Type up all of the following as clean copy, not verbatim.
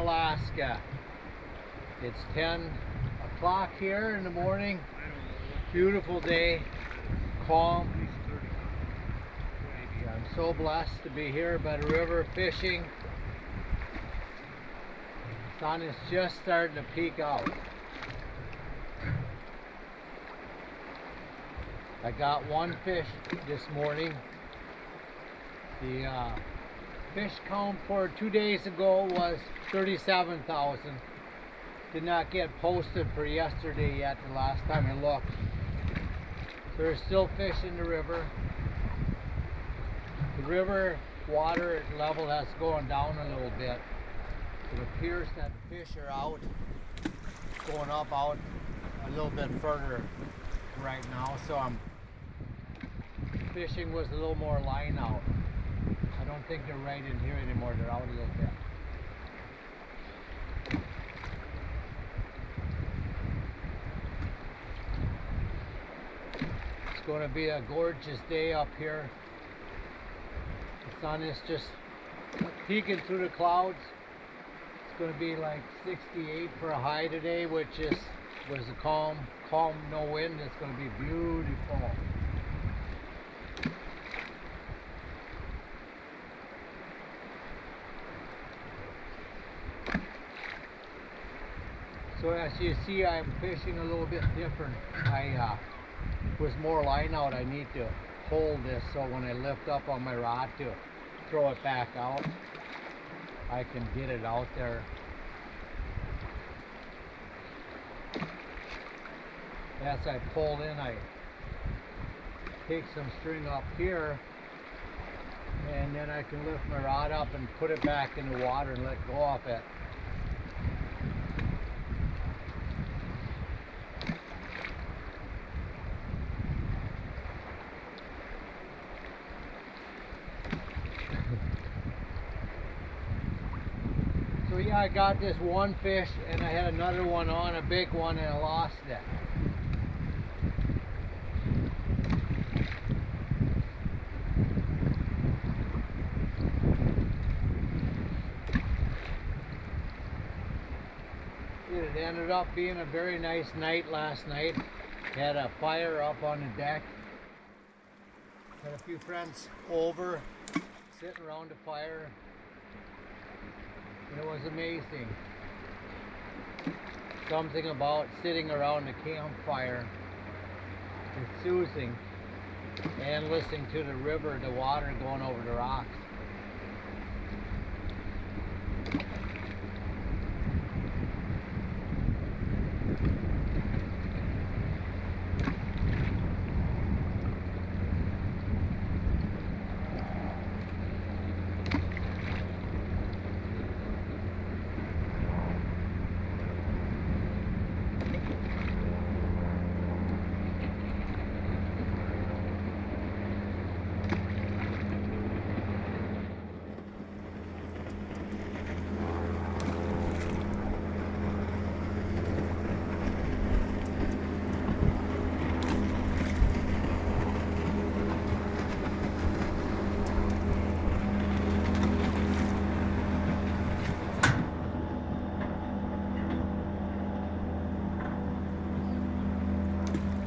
Alaska. It's 10 o'clock here in the morning. Beautiful day, calm. I'm so blessed to be here by the river fishing. The sun is just starting to peek out. I got one fish this morning. The fish count for 2 days ago was 37,000. Did not get posted for yesterday yet, the last time I looked. So there's still fish in the river. The river water level has gone down a little bit. It appears that the fish are out, going up out a little bit further right now. So I'm fishing with a little more line out. I don't think they're right in here anymore. They're out a little bit. It's going to be a gorgeous day up here. The sun is just peeking through the clouds. It's going to be like 68 for a high today, which was a calm, no wind. It's going to be beautiful. So as you see, I'm fishing a little bit different. With more line out, I need to hold this so when I lift up on my rod to throw it back out, I can get it out there. As I pull in, I take some string up here, and then I can lift my rod up and put it back in the water and let go of it. So yeah, I got this one fish and I had another one on, a big one, and I lost it. It ended up being a very nice night last night. Had a fire up on the deck. Had a few friends over, sitting around the fire. It was amazing. Something about sitting around the campfire and soothing and listening to the river, the water going over the rocks.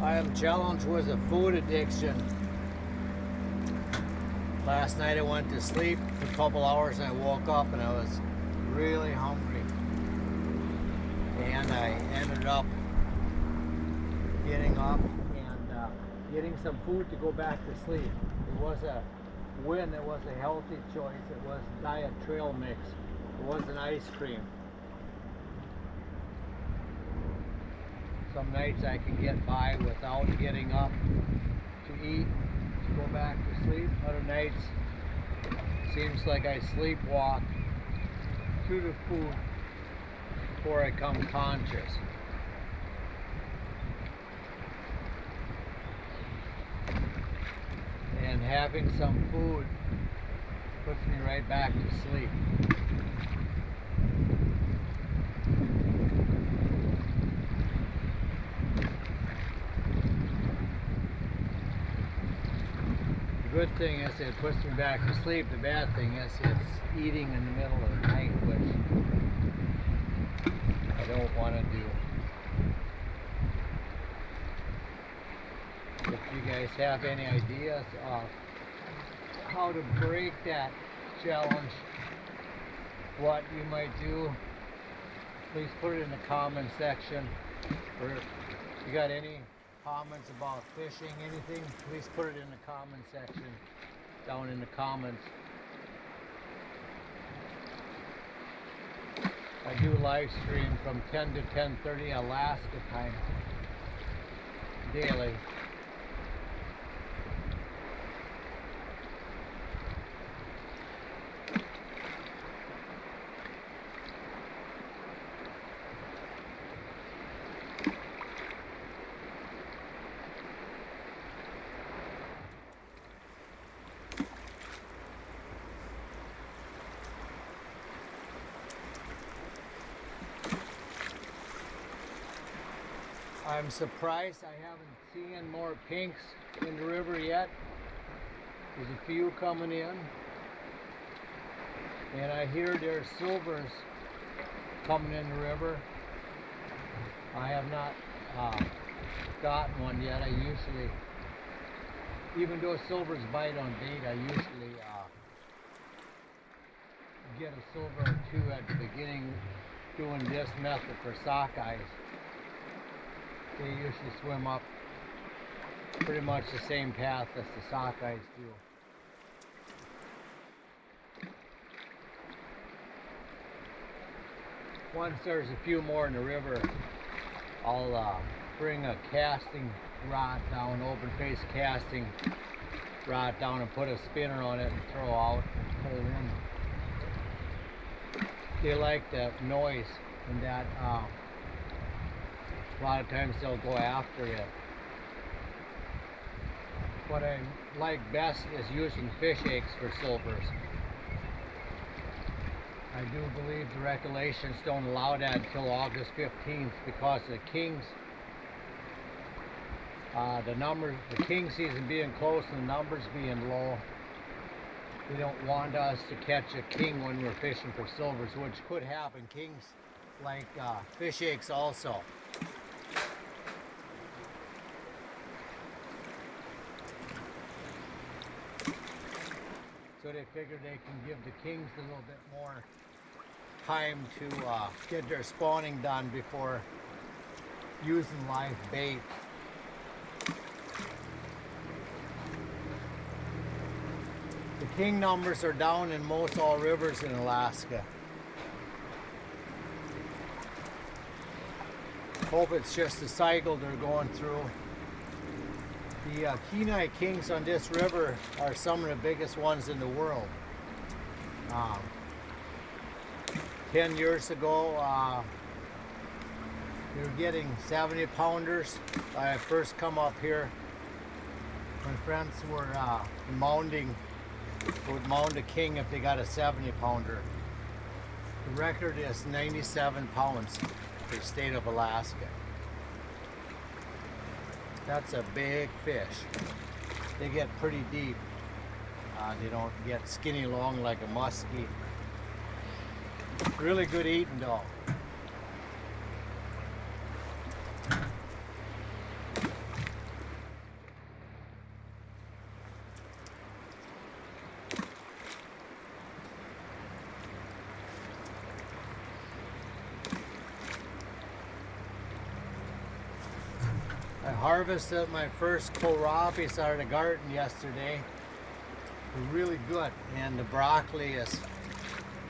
I am challenged with a food addiction. Last night I went to sleep for a couple hours and I woke up and I was really hungry. And I ended up getting up and getting some food to go back to sleep. It was a win, it was a healthy choice. It was diet trail mix. It wasn't ice cream. Some nights I can get by without getting up to eat, to go back to sleep. Other nights, it seems like I sleepwalk to the food before I come conscious. And having some food puts me right back to sleep. The good thing is it puts me back to sleep. The bad thing is it's eating in the middle of the night, which I don't want to do. If you guys have any ideas of how to break that challenge, what you might do, please put it in the comment section. Or if you got any comments about fishing, anything, please put it in the comment section down in the comments. I do live stream from 10 to 10:30 Alaska time daily. I'm surprised I haven't seen more pinks in the river yet. There's a few coming in. And I hear there's silvers coming in the river. I have not gotten one yet. I usually, even though silvers bite on bait, I usually get a silver or two at the beginning doing this method for sockeyes. They usually swim up pretty much the same path as the sockeyes do. Once there's a few more in the river, I'll bring a casting rod down, open face casting rod down, and put a spinner on it and throw out and pull in. They like that noise and that a lot of times they'll go after it. What I like best is using fish eggs for silvers. I do believe the regulations don't allow that until August 15th because the kings, the king season being close and the numbers being low. They don't want us to catch a king when we're fishing for silvers, which could happen. Kings like fish eggs also. So they figure they can give the kings a little bit more time to get their spawning done before using live bait. The king numbers are down in most all rivers in Alaska. Hope it's just a cycle they're going through. The Kenai kings on this river are some of the biggest ones in the world. 10 years ago, they were getting 70 pounders. When I first come up here, my friends were would mound a king if they got a 70 pounder. The record is 97 pounds for the state of Alaska. That's a big fish. They get pretty deep. They don't get skinny long like a muskie. Really good eating though. I harvested my first kohlrapis out of the garden yesterday. They're really good, and the broccoli has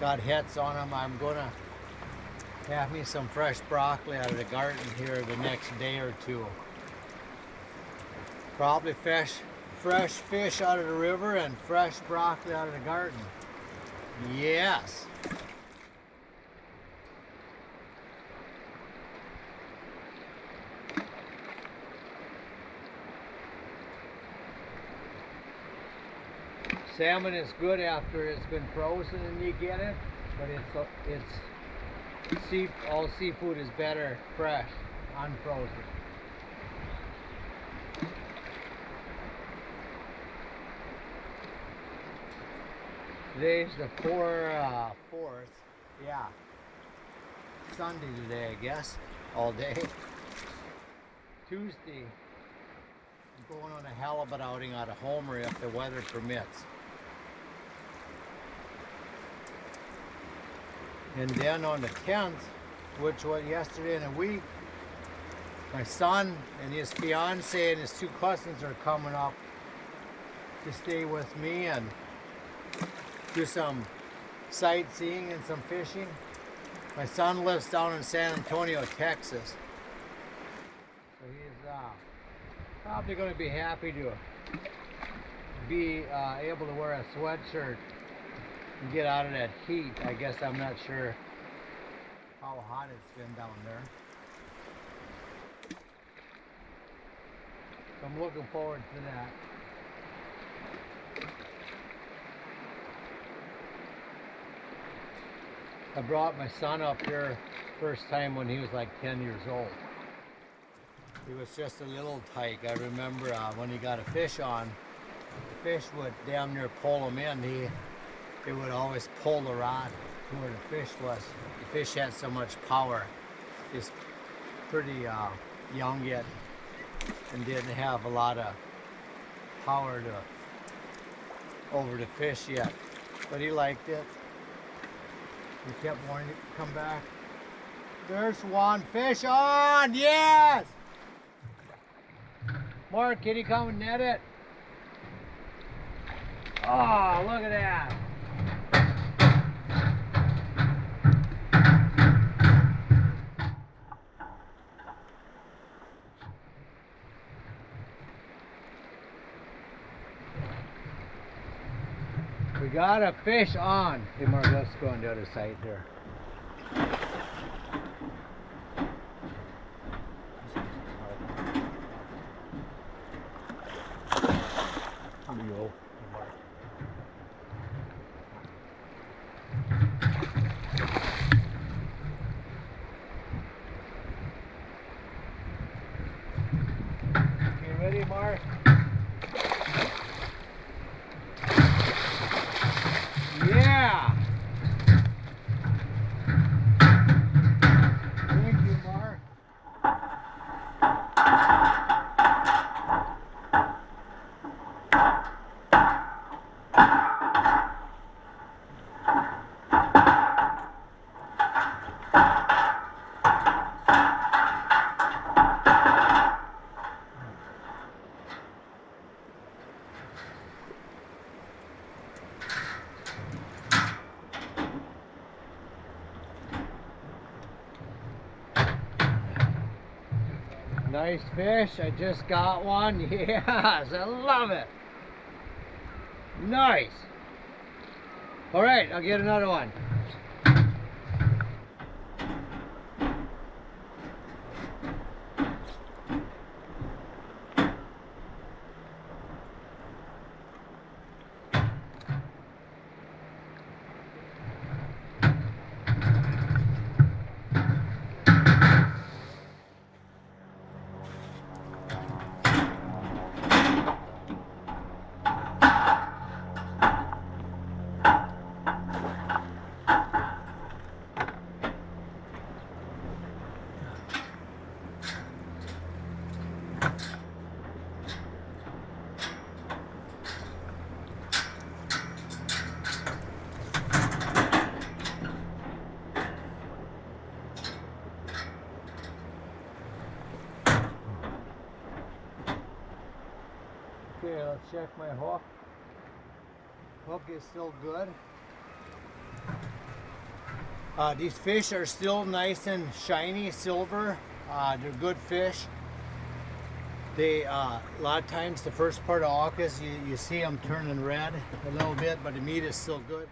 got heads on them. I'm gonna have me some fresh broccoli out of the garden here the next day or two. Probably fresh fish out of the river and fresh broccoli out of the garden. Yes. Salmon is good after it's been frozen and you get it, but all seafood is better fresh, unfrozen. Today's the 4th, yeah. Sunday today, I guess, all day. Tuesday, I'm going on a halibut outing out of Homer if the weather permits. And then on the 10th, which was yesterday in a week, my son and his fiance and his two cousins are coming up to stay with me and do some sightseeing and some fishing. My son lives down in San Antonio, Texas. So he's probably going to be happy to be able to wear a sweatshirt and get out of that heat. I guess I'm not sure how hot it's been down there. So I'm looking forward to that. I brought my son up here first time when he was like 10 years old. He was just a little tyke. I remember when he got a fish on, the fish would damn near pull him in. It would always pull the rod to where the fish was. The fish had so much power. He's pretty young yet and didn't have a lot of power over the fish yet. But he liked it. He kept wanting to come back. There's one fish on, yes! Mark, can you come and net it? Oh, look at that. We got a fish on. Hey Mark, let's go on the other side here. Here we go. Okay, ready, Mark? Yeah! Thank you, Mark. Nice fish, I just got one. Yes, I love it. Nice. All right, I'll get another one. Okay, let's check my hook. Hook is still good. These fish are still nice and shiny, silver. They're good fish. They, a lot of times the first part of August, you see them turning red a little bit, but the meat is still good.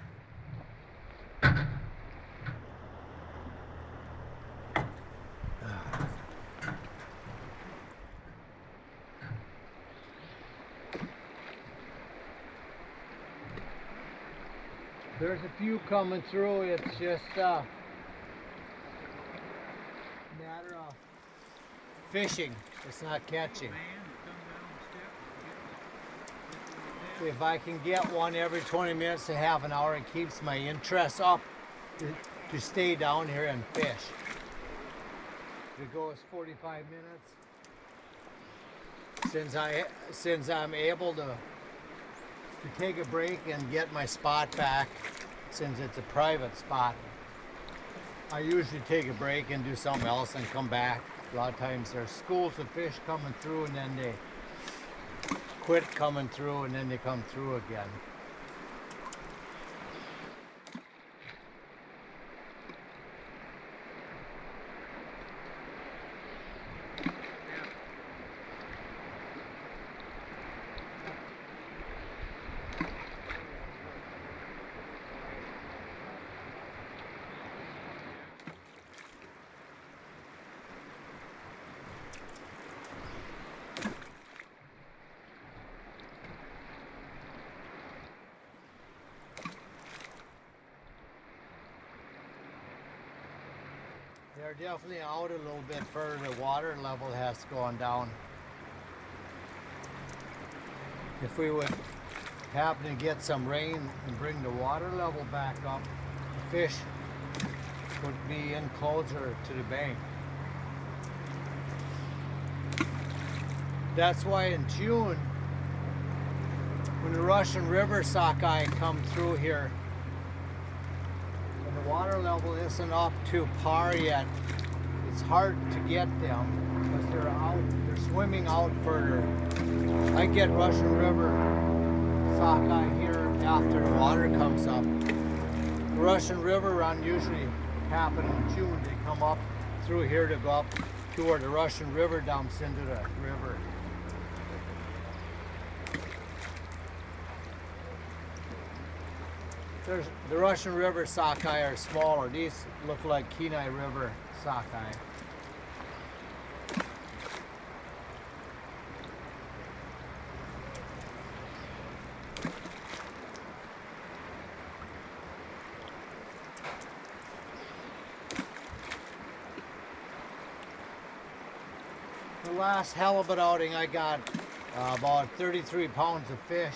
There's a few coming through. It's just a matter of fishing. It's not catching. If I can get one every 20 minutes to half an hour, it keeps my interest up to stay down here and fish. Usually goes 45 minutes. Since I'm able to take a break and get my spot back, since it's a private spot, I usually take a break and do something else and come back. A lot of times there's schools of fish coming through and then they quit coming through and then they come through again. They're definitely out a little bit further. The water level has gone down. If we would happen to get some rain and bring the water level back up, the fish would be in closer to the bank. That's why in June, when the Russian River sockeye come through here, the water level isn't up to par yet. It's hard to get them because they're swimming out further. I get Russian River sockeye here after the water comes up. The Russian River run usually happen in June. They come up through here to go up to where the Russian River dumps into the river. The Russian River sockeye are smaller. These look like Kenai River sockeye. The last halibut outing I got about 33 pounds of fish.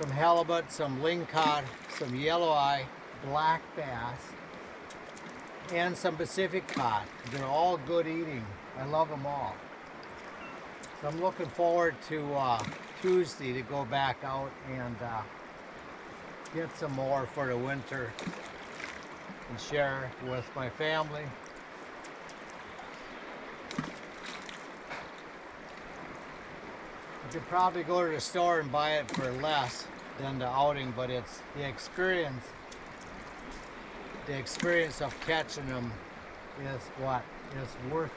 Some halibut, some lingcod, some yellow eye, black bass, and some Pacific cod. They're all good eating. I love them all. So I'm looking forward to Tuesday to go back out and get some more for the winter and share with my family. You could probably go to the store and buy it for less than the outing, but it's the experience of catching them is what is worth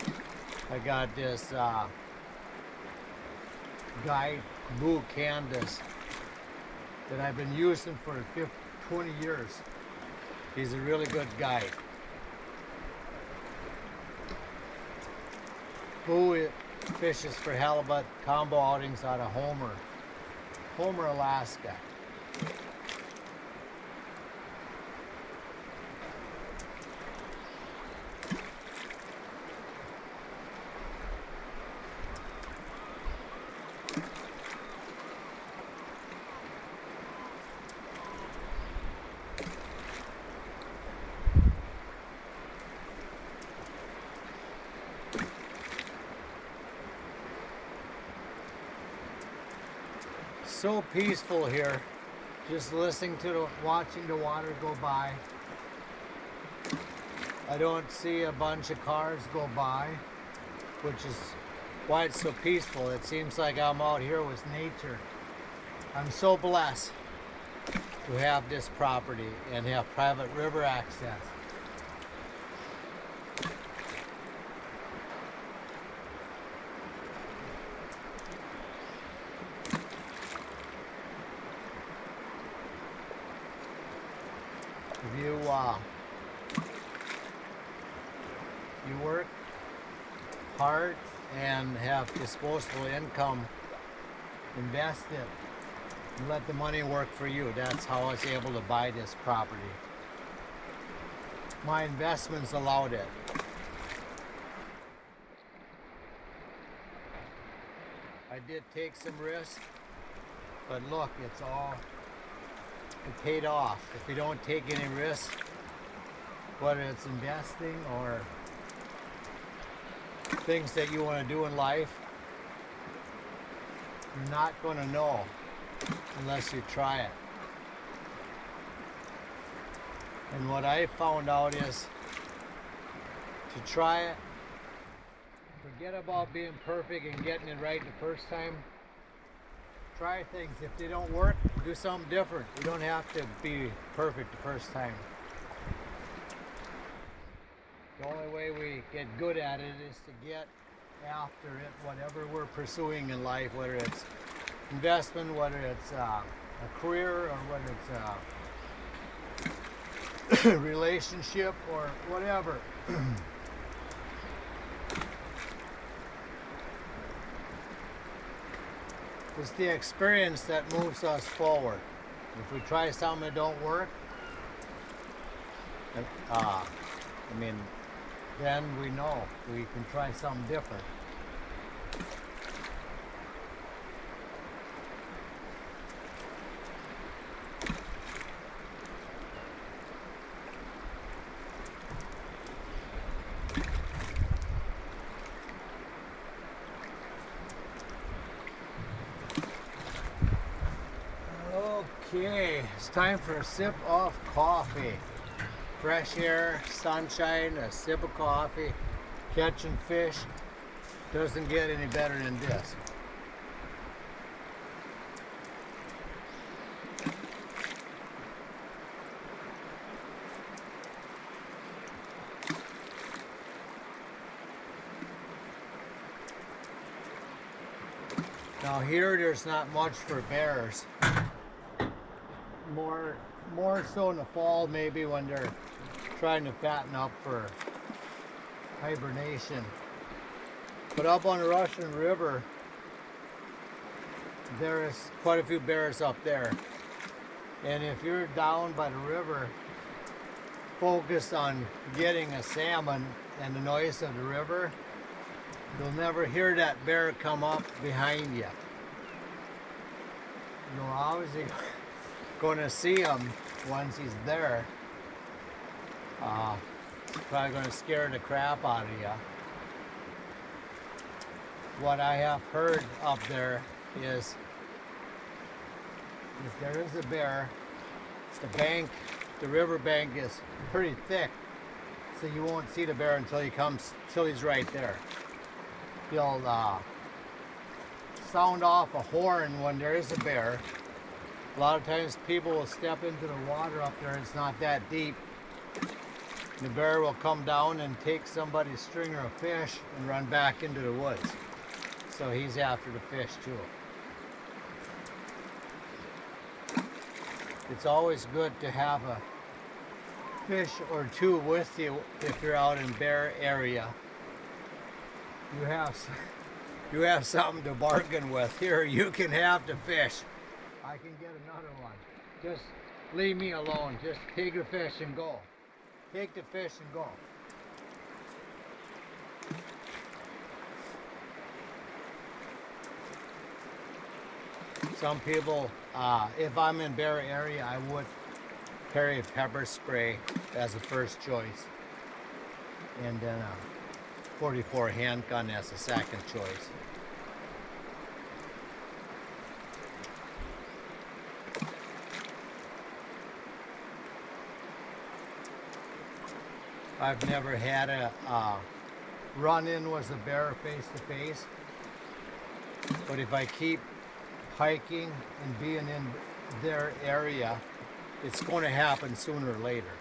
it. I got this guide, Boo Candace, that I've been using for 20 years. He's a really good guide. Boo fishes for halibut combo outings out of Homer, Alaska. So peaceful here, just listening to watching the water go by. I don't see a bunch of cars go by, which is why it's so peaceful. It seems like I'm out here with nature. I'm so blessed to have this property and have private river access. If you work hard and have disposable income, invest it and let the money work for you. That's how I was able to buy this property. My investments allowed it. I did take some risks, but look, it paid off. If you don't take any risks, whether it's investing or things that you want to do in life, you're not going to know unless you try it. And what I found out is to try it, forget about being perfect and getting it right the first time. Try things. If they don't work, do something different. You don't have to be perfect the first time. The only way we get good at it is to get after it, whatever we're pursuing in life, whether it's investment, whether it's a career, or whether it's a relationship, or whatever. It's the experience that moves us forward. If we try something that don't work, then we know we can try something different. Okay, it's time for a sip of coffee. Fresh air, sunshine, a sip of coffee, catching fish. Doesn't get any better than this. Now here, there's not much for bears. More so in the fall, maybe, when they're trying to fatten up for hibernation. But up on the Russian River, there is quite a few bears up there. And if you're down by the river, focus on getting a salmon and the noise of the river, you'll never hear that bear come up behind you. You'll obviously going to see him once he's there. Probably going to scare the crap out of you. What I have heard up there is, if there is a bear, the river bank is pretty thick, so you won't see the bear until he's right there. He'll sound off a horn when there is a bear. A lot of times people will step into the water up there, it's not that deep. The bear will come down and take somebody's stringer of fish and run back into the woods. So he's after the fish too. It's always good to have a fish or two with you if you're out in bear area. You have something to bargain with. Here, you can have the fish. I can get another one. Just leave me alone. Just take the fish and go. Take the fish and go. Some people, if I'm in bear area, I would carry a pepper spray as a first choice, and then a 44 handgun as a second choice. I've never had a run-in with a bear face-to-face, but if I keep hiking and being in their area, it's going to happen sooner or later.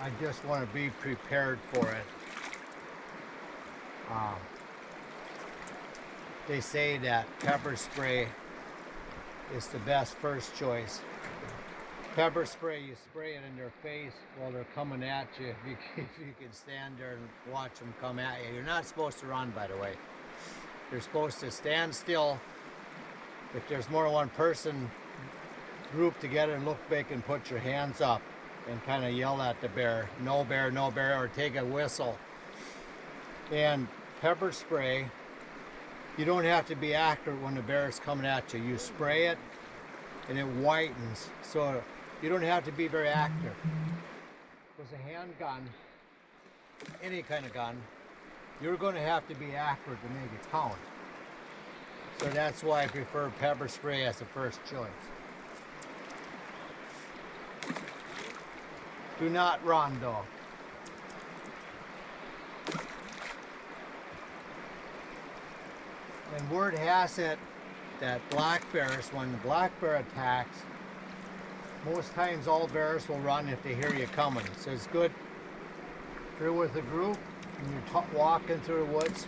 I just want to be prepared for it. They say that pepper spray is the best first choice. Pepper spray, you spray it in their face while they're coming at you. If you can stand there and watch them come at you. You're not supposed to run, by the way. You're supposed to stand still. If there's more than one person, group together and look big and put your hands up and kind of yell at the bear, no bear, no bear, or take a whistle. And pepper spray, you don't have to be accurate when the bear is coming at you. You spray it and it whitens, so you don't have to be very active. was a handgun, any kind of gun, you're going to have to be accurate to make it count. So that's why I prefer pepper spray as the first choice. Do not run though. And word has it that black bears, when the black bear attacks, most times all bears will run if they hear you coming. So it's good if you're with a group and you're walking through the woods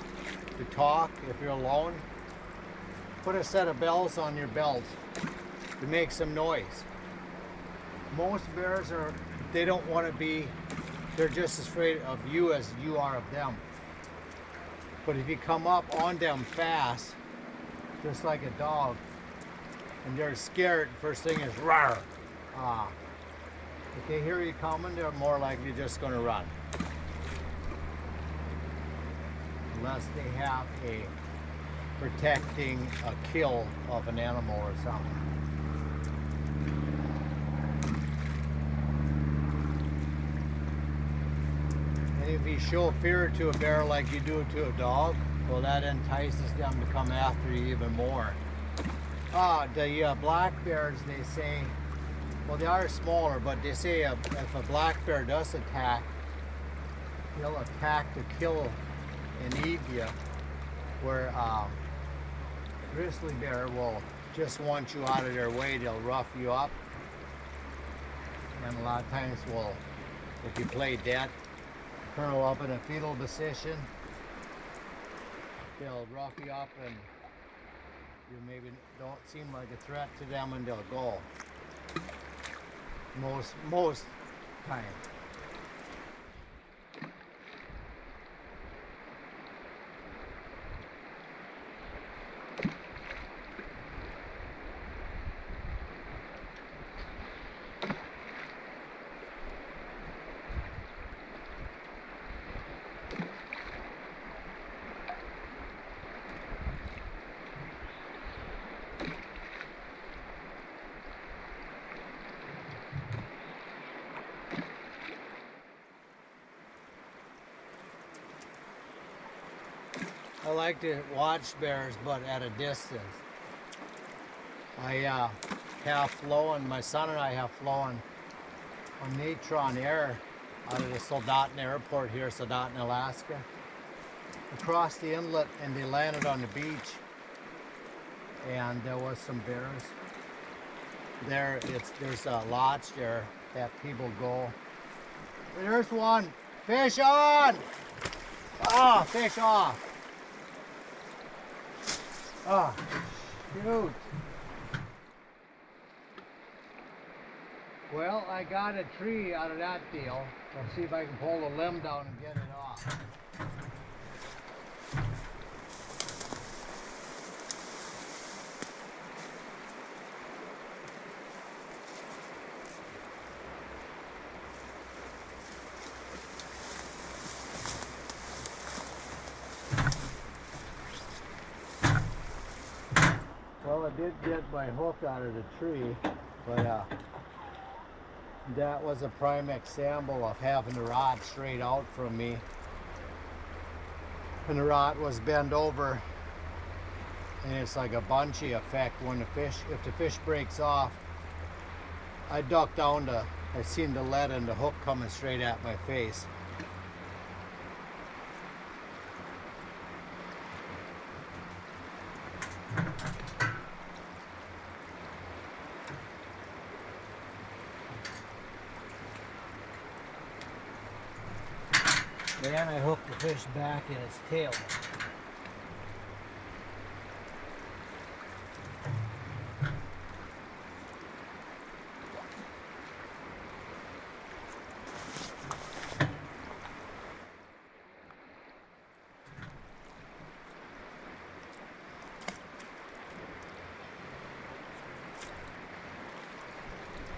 to talk. If you're alone, put a set of bells on your belt to make some noise. Most bears they don't want to be, they're just as afraid of you as you are of them. But if you come up on them fast, just like a dog, and they're scared, first thing is roar. If they hear you coming, they're more likely just going to run. Unless they have a protecting a kill of an animal or something. And if you show fear to a bear like you do to a dog, well, that entices them to come after you even more. The black bears, they say, well, they are smaller, but they say if a black bear does attack, he'll attack to kill and eat you, where grizzly bear will just want you out of their way. They'll rough you up, and a lot of times will, if you play dead, curl up in a fetal position. They'll rough you up and you maybe don't seem like a threat to them, and they'll go. Most times. I like to watch bears, but at a distance. I have flown, my son and I have flown on Natron Air out of the Soldotna Airport here, Soldotna, Alaska, across the inlet, and they landed on the beach, and there was some bears there. There's a lodge there that people go. There's one. Fish on! Ah, fish off. Oh, shoot. Well, I got a tree out of that deal. Let's see if I can pull the limb down and get it off. Well, I did get my hook out of the tree, but that was a prime example of having the rod straight out from me. And the rod was bent over, and it's like a bungee effect when if the fish breaks off. I ducked down I seen the lead and the hook coming straight at my face. Then I hooked the fish back in its tail.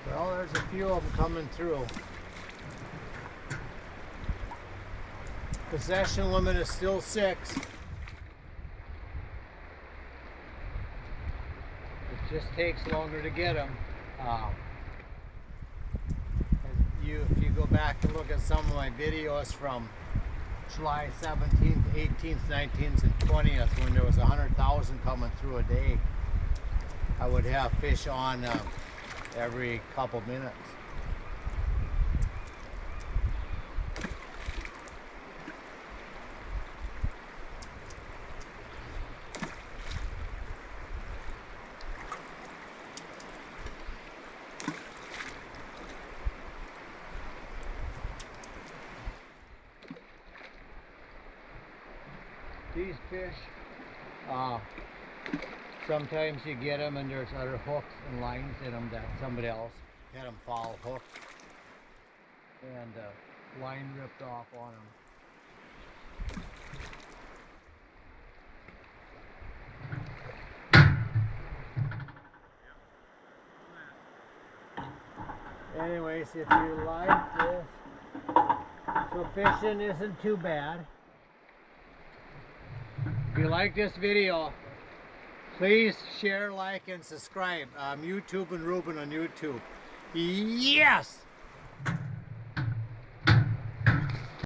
Well, there's a few of them coming through. Possession limit is still 6. It just takes longer to get them. if you go back and look at some of my videos from July 17th, 18th, 19th, and 20th, when there was 100,000 coming through a day, I would have fish on every couple minutes. These fish, sometimes you get them and there's other hooks and lines in them that somebody else had them foul hooked and line ripped off on them. Anyways, if you like this, so fishing isn't too bad. If you like this video, please share, like, and subscribe. YouTube and Ruben on YouTube. Yes!